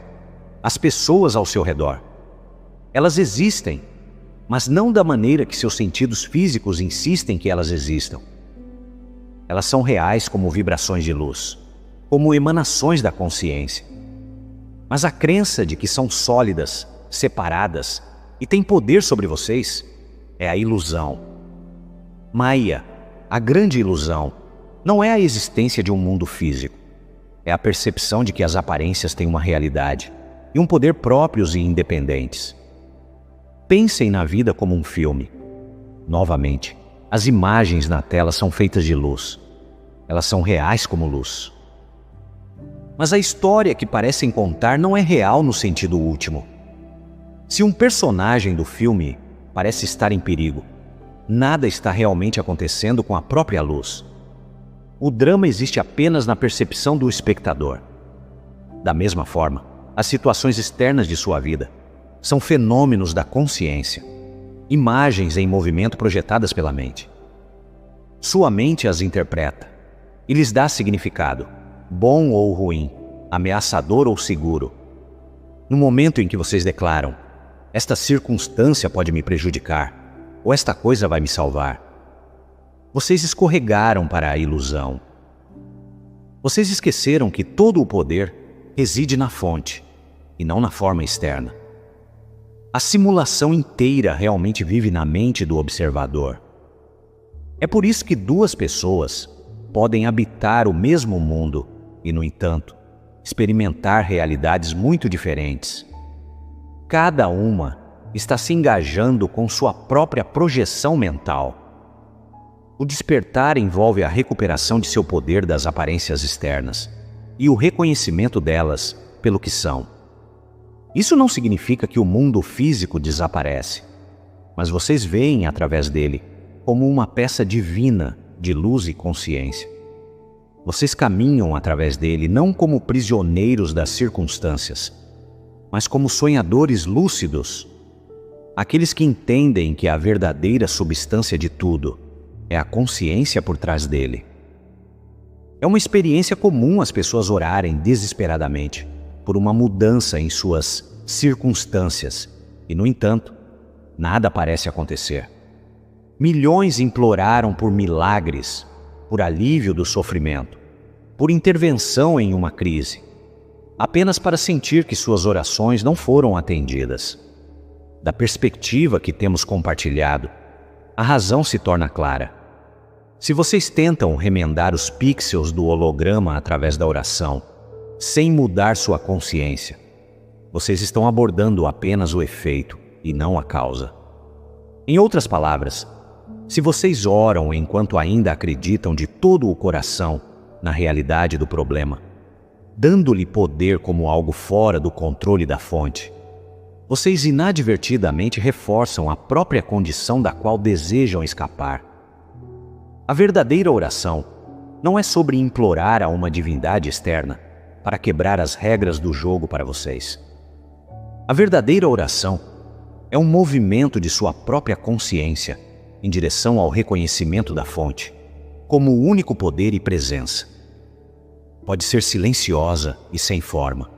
as pessoas ao seu redor. Elas existem, mas não da maneira que seus sentidos físicos insistem que elas existam. Elas são reais como vibrações de luz, como emanações da consciência. Mas a crença de que são sólidas, separadas e têm poder sobre vocês é a ilusão. Maya, a grande ilusão, não é a existência de um mundo físico. É a percepção de que as aparências têm uma realidade e um poder próprios e independentes. Pensem na vida como um filme. Novamente, as imagens na tela são feitas de luz. Elas são reais como luz. Mas a história que parecem contar não é real no sentido último. Se um personagem do filme parece estar em perigo, nada está realmente acontecendo com a própria luz. O drama existe apenas na percepção do espectador. Da mesma forma, as situações externas de sua vida são fenômenos da consciência, imagens em movimento projetadas pela mente. Sua mente as interpreta e lhes dá significado, bom ou ruim, ameaçador ou seguro. No momento em que vocês declaram, esta circunstância pode me prejudicar, ou esta coisa vai me salvar, vocês escorregaram para a ilusão. Vocês esqueceram que todo o poder reside na fonte, e não na forma externa. A simulação inteira realmente vive na mente do observador. É por isso que duas pessoas podem habitar o mesmo mundo e, no entanto, experimentar realidades muito diferentes. Cada uma está se engajando com sua própria projeção mental. O despertar envolve a recuperação de seu poder das aparências externas e o reconhecimento delas pelo que são. Isso não significa que o mundo físico desaparece, mas vocês veem através dele como uma peça divina de luz e consciência. Vocês caminham através dele não como prisioneiros das circunstâncias, mas como sonhadores lúcidos, aqueles que entendem que a verdadeira substância de tudo é a consciência por trás dele. É uma experiência comum as pessoas orarem desesperadamente por uma mudança em suas circunstâncias e, no entanto, nada parece acontecer. Milhões imploraram por milagres, por alívio do sofrimento, por intervenção em uma crise, apenas para sentir que suas orações não foram atendidas. Da perspectiva que temos compartilhado, a razão se torna clara. Se vocês tentam remendar os pixels do holograma através da oração, sem mudar sua consciência, vocês estão abordando apenas o efeito e não a causa. Em outras palavras, se vocês oram enquanto ainda acreditam de todo o coração na realidade do problema, dando-lhe poder como algo fora do controle da fonte, vocês inadvertidamente reforçam a própria condição da qual desejam escapar. A verdadeira oração não é sobre implorar a uma divindade externa para quebrar as regras do jogo para vocês. A verdadeira oração é um movimento de sua própria consciência em direção ao reconhecimento da fonte, como o único poder e presença. Pode ser silenciosa e sem forma,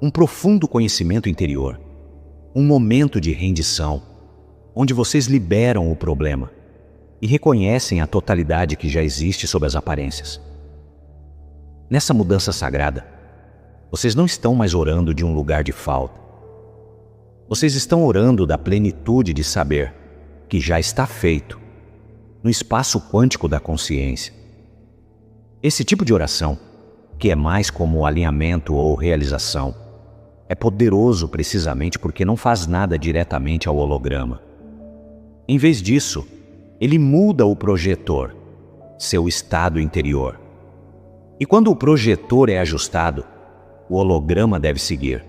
um profundo conhecimento interior, um momento de rendição, onde vocês liberam o problema e reconhecem a totalidade que já existe sob as aparências. Nessa mudança sagrada, vocês não estão mais orando de um lugar de falta. Vocês estão orando da plenitude de saber que já está feito, no espaço quântico da consciência. Esse tipo de oração, que é mais como alinhamento ou realização, é poderoso precisamente porque não faz nada diretamente ao holograma. Em vez disso, ele muda o projetor, seu estado interior. E quando o projetor é ajustado, o holograma deve seguir.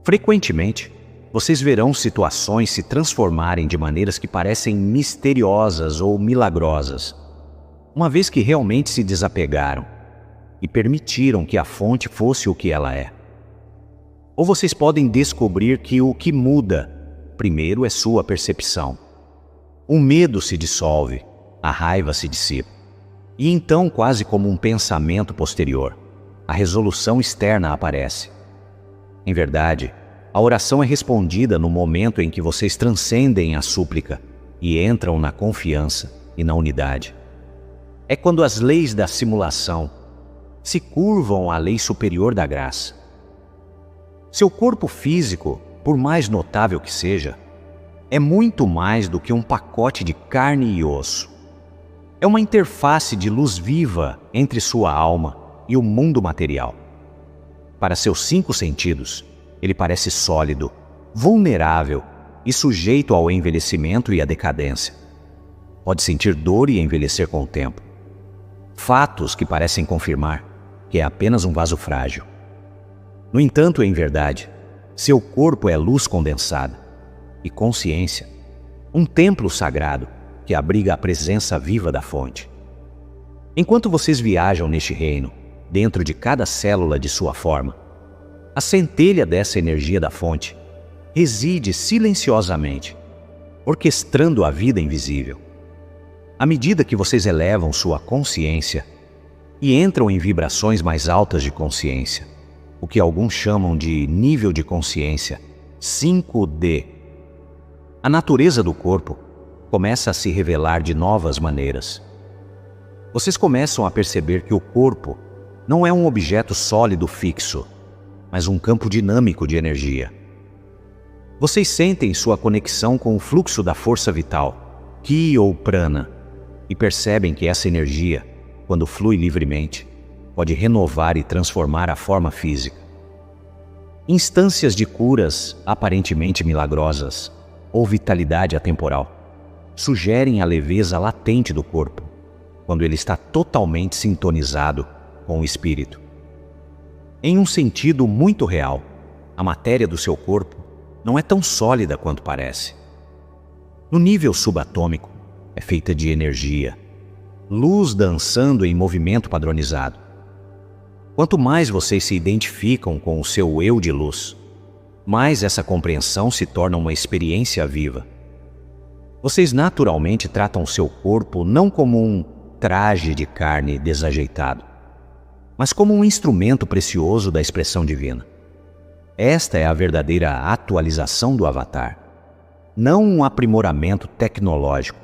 Frequentemente, vocês verão situações se transformarem de maneiras que parecem misteriosas ou milagrosas, uma vez que realmente se desapegaram e permitiram que a fonte fosse o que ela é. Ou vocês podem descobrir que o que muda, primeiro, é sua percepção. O medo se dissolve, a raiva se dissipa. E então, quase como um pensamento posterior, a resolução externa aparece. Em verdade, a oração é respondida no momento em que vocês transcendem a súplica e entram na confiança e na unidade. É quando as leis da simulação se curvam à lei superior da graça. Seu corpo físico, por mais notável que seja, é muito mais do que um pacote de carne e osso. É uma interface de luz viva entre sua alma e o mundo material. Para seus 5 sentidos, ele parece sólido, vulnerável e sujeito ao envelhecimento e à decadência. Pode sentir dor e envelhecer com o tempo. Fatos que parecem confirmar que é apenas um vaso frágil. No entanto, em verdade, seu corpo é luz condensada e consciência, um templo sagrado que abriga a presença viva da fonte. Enquanto vocês viajam neste reino, dentro de cada célula de sua forma, a centelha dessa energia da fonte reside silenciosamente, orquestrando a vida invisível. À medida que vocês elevam sua consciência e entram em vibrações mais altas de consciência, o que alguns chamam de nível de consciência 5D, a natureza do corpo começa a se revelar de novas maneiras. Vocês começam a perceber que o corpo não é um objeto sólido fixo, mas um campo dinâmico de energia. Vocês sentem sua conexão com o fluxo da força vital, Ki ou Prana, e percebem que essa energia, quando flui livremente, pode renovar e transformar a forma física. Instâncias de curas aparentemente milagrosas ou vitalidade atemporal sugerem a leveza latente do corpo, quando ele está totalmente sintonizado com o espírito. Em um sentido muito real, a matéria do seu corpo não é tão sólida quanto parece. No nível subatômico, é feita de energia, luz dançando em movimento padronizado. Quanto mais vocês se identificam com o seu eu de luz, mais essa compreensão se torna uma experiência viva. Vocês naturalmente tratam seu corpo não como um traje de carne desajeitado, mas como um instrumento precioso da expressão divina. Esta é a verdadeira atualização do avatar. Não um aprimoramento tecnológico,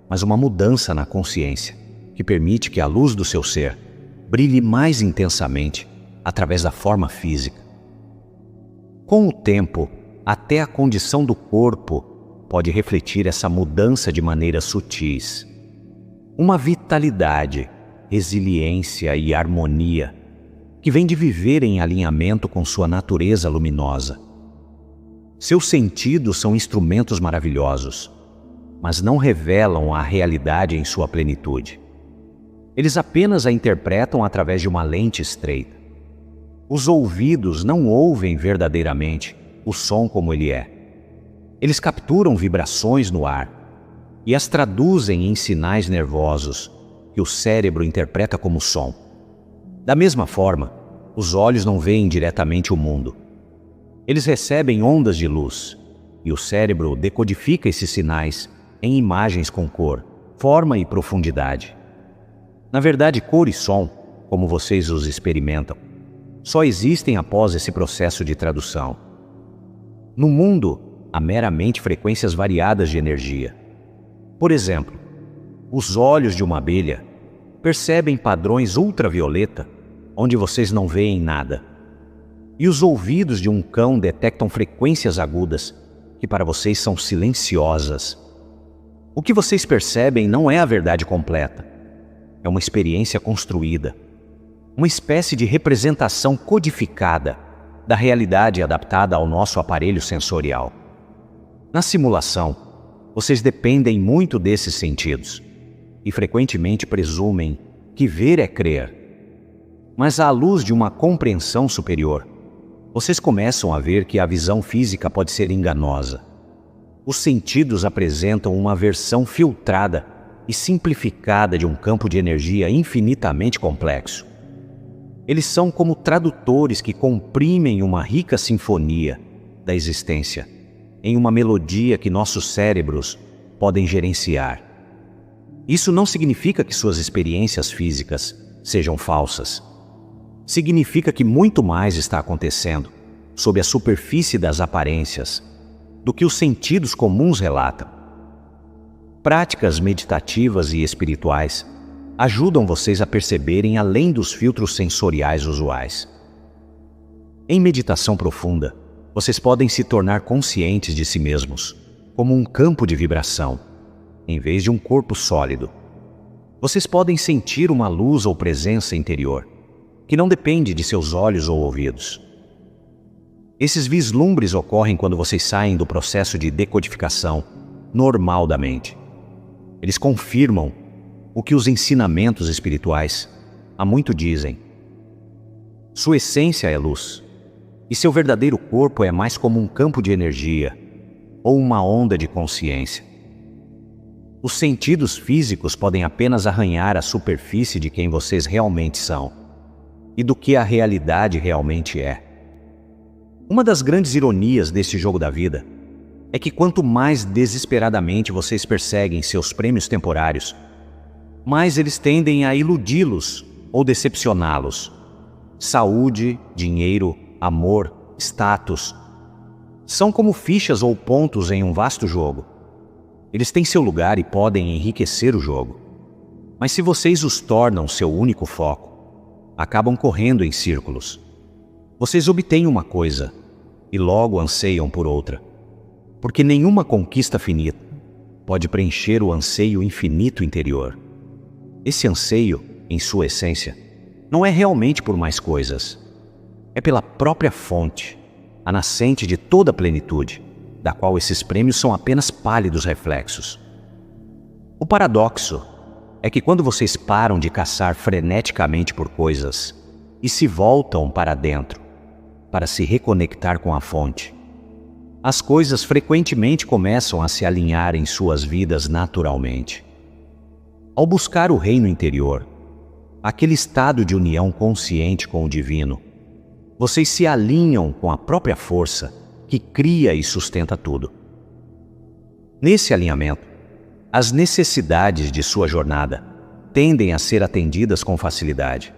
mas uma mudança na consciência, que permite que a luz do seu ser brilhe mais intensamente através da forma física. Com o tempo, até a condição do corpo pode refletir essa mudança de maneiras sutis. Uma vitalidade, resiliência e harmonia que vem de viver em alinhamento com sua natureza luminosa. Seus sentidos são instrumentos maravilhosos, mas não revelam a realidade em sua plenitude. Eles apenas a interpretam através de uma lente estreita. Os ouvidos não ouvem verdadeiramente o som como ele é. Eles capturam vibrações no ar e as traduzem em sinais nervosos que o cérebro interpreta como som. Da mesma forma, os olhos não veem diretamente o mundo. Eles recebem ondas de luz e o cérebro decodifica esses sinais em imagens com cor, forma e profundidade. Na verdade, cor e som, como vocês os experimentam, só existem após esse processo de tradução. No mundo, há meramente frequências variadas de energia. Por exemplo, os olhos de uma abelha percebem padrões ultravioleta onde vocês não veem nada. E os ouvidos de um cão detectam frequências agudas que para vocês são silenciosas. O que vocês percebem não é a verdade completa. É uma experiência construída, uma espécie de representação codificada da realidade adaptada ao nosso aparelho sensorial. Na simulação, vocês dependem muito desses sentidos e frequentemente presumem que ver é crer. Mas à luz de uma compreensão superior, vocês começam a ver que a visão física pode ser enganosa. Os sentidos apresentam uma versão filtrada e simplificada de um campo de energia infinitamente complexo. Eles são como tradutores que comprimem uma rica sinfonia da existência em uma melodia que nossos cérebros podem gerenciar. Isso não significa que suas experiências físicas sejam falsas. Significa que muito mais está acontecendo sob a superfície das aparências do que os sentidos comuns relatam. Práticas meditativas e espirituais ajudam vocês a perceberem além dos filtros sensoriais usuais. Em meditação profunda, vocês podem se tornar conscientes de si mesmos, como um campo de vibração, em vez de um corpo sólido. Vocês podem sentir uma luz ou presença interior, que não depende de seus olhos ou ouvidos. Esses vislumbres ocorrem quando vocês saem do processo de decodificação normal da mente. Eles confirmam o que os ensinamentos espirituais há muito dizem. Sua essência é luz, e seu verdadeiro corpo é mais como um campo de energia ou uma onda de consciência. Os sentidos físicos podem apenas arranhar a superfície de quem vocês realmente são e do que a realidade realmente é. Uma das grandes ironias deste jogo da vida é que quanto mais desesperadamente vocês perseguem seus prêmios temporários, mais eles tendem a iludi-los ou decepcioná-los. Saúde, dinheiro, amor, status são como fichas ou pontos em um vasto jogo. Eles têm seu lugar e podem enriquecer o jogo. Mas se vocês os tornam seu único foco, acabam correndo em círculos. Vocês obtêm uma coisa e logo anseiam por outra, porque nenhuma conquista finita pode preencher o anseio infinito interior. Esse anseio, em sua essência, não é realmente por mais coisas. É pela própria fonte, a nascente de toda a plenitude, da qual esses prêmios são apenas pálidos reflexos. O paradoxo é que quando vocês param de caçar freneticamente por coisas e se voltam para dentro, para se reconectar com a fonte, as coisas frequentemente começam a se alinhar em suas vidas naturalmente. Ao buscar o reino interior, aquele estado de união consciente com o divino, vocês se alinham com a própria força que cria e sustenta tudo. Nesse alinhamento, as necessidades de sua jornada tendem a ser atendidas com facilidade.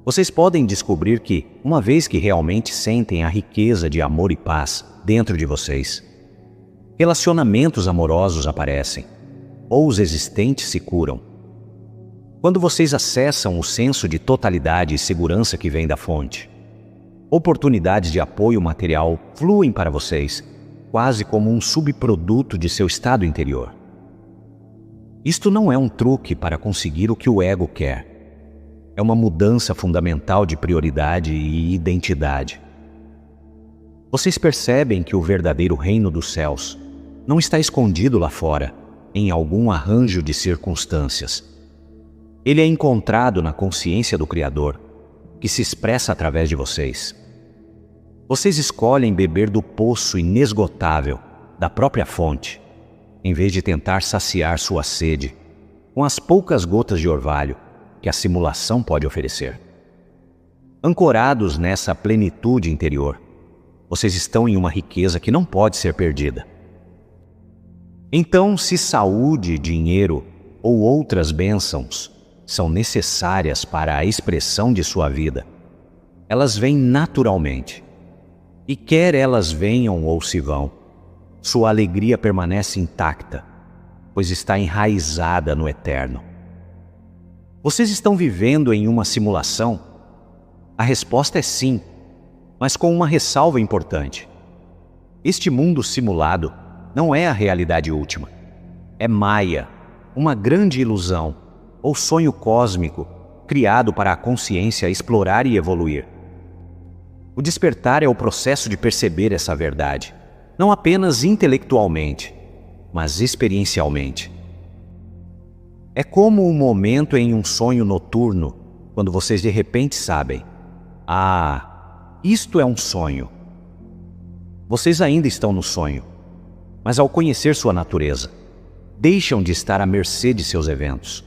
Vocês podem descobrir que, uma vez que realmente sentem a riqueza de amor e paz dentro de vocês, relacionamentos amorosos aparecem, ou os existentes se curam. Quando vocês acessam o senso de totalidade e segurança que vem da fonte, oportunidades de apoio material fluem para vocês, quase como um subproduto de seu estado interior. Isto não é um truque para conseguir o que o ego quer. É uma mudança fundamental de prioridade e identidade. Vocês percebem que o verdadeiro reino dos céus não está escondido lá fora, em algum arranjo de circunstâncias. Ele é encontrado na consciência do Criador, que se expressa através de vocês. Vocês escolhem beber do poço inesgotável da própria fonte, em vez de tentar saciar sua sede com as poucas gotas de orvalho que a simulação pode oferecer. Ancorados nessa plenitude interior, vocês estão em uma riqueza que não pode ser perdida. Então, se saúde, dinheiro ou outras bênçãos são necessárias para a expressão de sua vida, elas vêm naturalmente. E quer elas venham ou se vão, sua alegria permanece intacta, pois está enraizada no eterno. Vocês estão vivendo em uma simulação? A resposta é sim, mas com uma ressalva importante. Este mundo simulado não é a realidade última. É Maya, uma grande ilusão ou sonho cósmico criado para a consciência explorar e evoluir. O despertar é o processo de perceber essa verdade, não apenas intelectualmente, mas experiencialmente. É como um momento em um sonho noturno, quando vocês de repente sabem: ah, isto é um sonho. Vocês ainda estão no sonho, mas ao conhecer sua natureza, deixam de estar à mercê de seus eventos.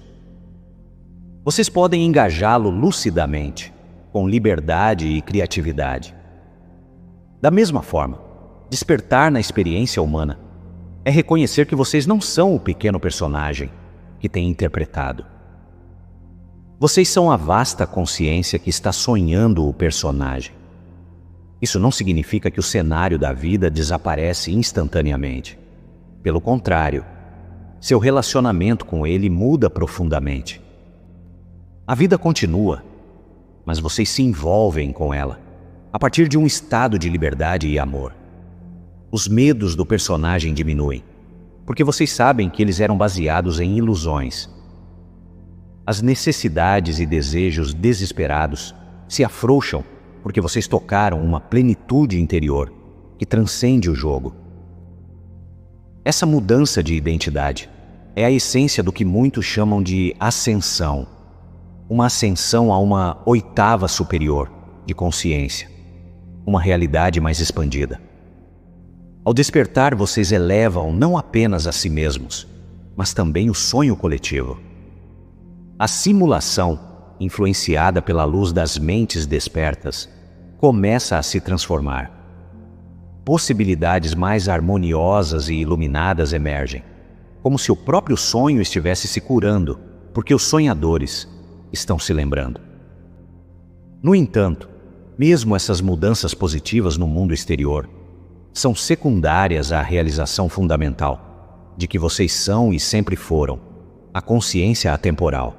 Vocês podem engajá-lo lucidamente, com liberdade e criatividade. Da mesma forma, despertar na experiência humana é reconhecer que vocês não são o pequeno personagem que têm interpretado. Vocês são a vasta consciência que está sonhando o personagem. Isso não significa que o cenário da vida desaparece instantaneamente. Pelo contrário, seu relacionamento com ele muda profundamente. A vida continua, mas vocês se envolvem com ela, a partir de um estado de liberdade e amor. Os medos do personagem diminuem, porque vocês sabem que eles eram baseados em ilusões. As necessidades e desejos desesperados se afrouxam porque vocês tocaram uma plenitude interior que transcende o jogo. Essa mudança de identidade é a essência do que muitos chamam de ascensão. Uma ascensão a uma oitava superior de consciência, uma realidade mais expandida. Ao despertar, vocês elevam não apenas a si mesmos, mas também o sonho coletivo. A simulação, influenciada pela luz das mentes despertas, começa a se transformar. Possibilidades mais harmoniosas e iluminadas emergem, como se o próprio sonho estivesse se curando, porque os sonhadores estão se lembrando. No entanto, mesmo essas mudanças positivas no mundo exterior são secundárias à realização fundamental de que vocês são e sempre foram a consciência atemporal.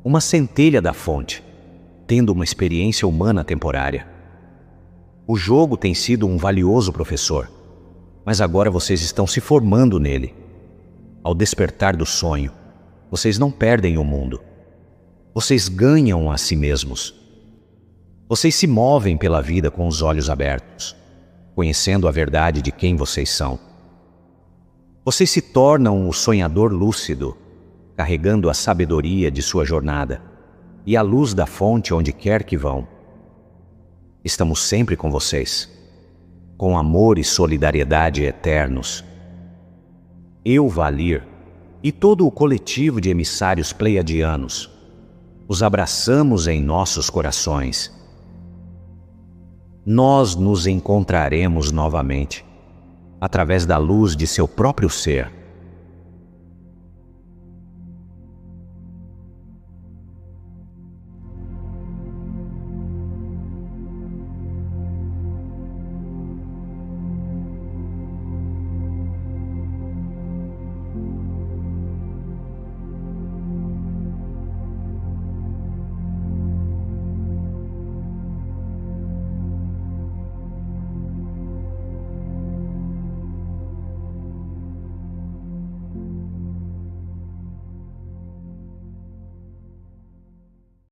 Uma centelha da fonte, tendo uma experiência humana temporária. O jogo tem sido um valioso professor, mas agora vocês estão se formando nele. Ao despertar do sonho, vocês não perdem o mundo. Vocês ganham a si mesmos. Vocês se movem pela vida com os olhos abertos, conhecendo a verdade de quem vocês são. Vocês se tornam o sonhador lúcido, carregando a sabedoria de sua jornada e a luz da fonte onde quer que vão. Estamos sempre com vocês, com amor e solidariedade eternos. Eu, Valir, e todo o coletivo de emissários pleiadianos, os abraçamos em nossos corações. Nós nos encontraremos novamente, através da luz de seu próprio ser.